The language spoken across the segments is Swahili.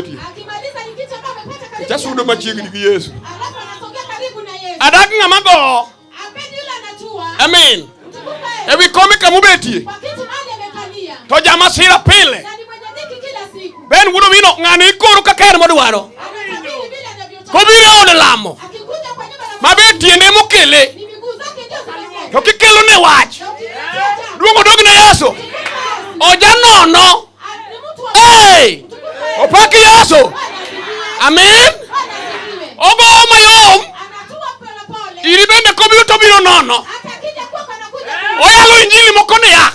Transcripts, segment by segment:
Akimaliza ni kitu ambacho amepata karibu. Chasudo machiegni gi Yesu. Alafu anasogea karibu na Yesu. Adak ng'ama go. Apendi yule anajua. Amen. Ewi kome kamubetie. Kwa kitu mali amekalia. To jama sira pile. Na ni mwenye dhiki kila siku. Ben wudo wino ng'ani ikoro ka ker modwaro. Anatabiri vile anavyotaka. Kobiro od lamo. Akikuja kwa nyumba na mabetie ne mokele. Ni miguu zake ndio zinafanya. To kikelo ne wach. Duongo dog na Yesu. Oja nono. Hey! Opaki Yesu. Amen. Ogo mayom. Iri bende kobiro to biro nono. Oyalo injili moko ne ya.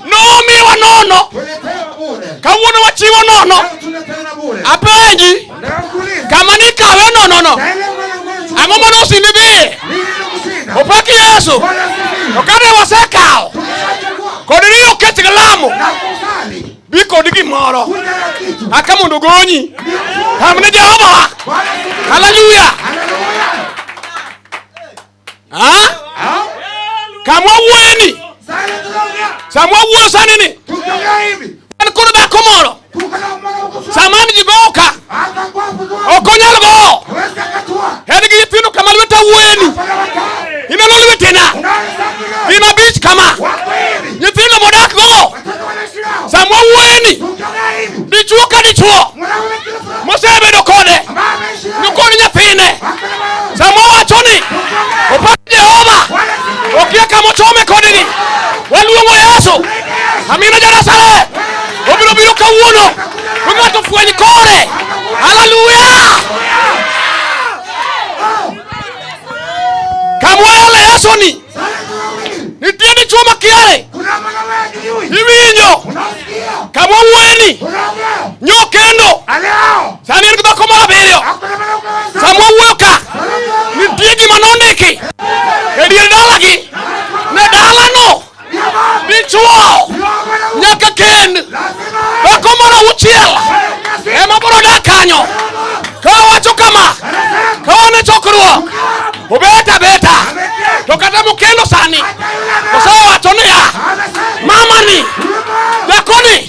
No miwa nono. Kawuono wachiwo nono. Apenji. Kama ni kawe nono. Ang'o mondo osindi dhi? Opaki Yesu. Okane wasekao. Kodiri oket galamo. Biko digi moro. Aka mondo gonyi. Hamne Jehova. Hallelujah. Ha? Kamwa weni. Samwa wuo sanini. An kono da komoro. Samani jigoka. Okonyal go. Hedigi yitino kamal weta weni. Ina lolu wetina. Ina beach kama. Yitino modak go. Samwa weni. Dichuo ka dichuo. Mosebe do kode. Nukoni nyathine. Samwa wachoni. Opaki Jehova. Okia kama chome kodini. Waluongo Yesu. Amina Jerusalem. Obiro biro kawuono. Ng'ato fweny kore. Hallelujah. Kamwele Yesu ni. Nitie ni chuma kiale. Iwinyo. Kamwa weni. Nyokendo. Sani en gidoko marabirio. Samwa wuoka. Nitie gima nondiki. Edier dalagi. Ne dalano. Dichuo. Nyaka kend. Bako mara uchiel. Ema boro dak kanyo. Kawacho kama. Kawane chokruok. Obeta beta. To kata mokendo sani. Osewacho niya. Mama ni. Dakoni.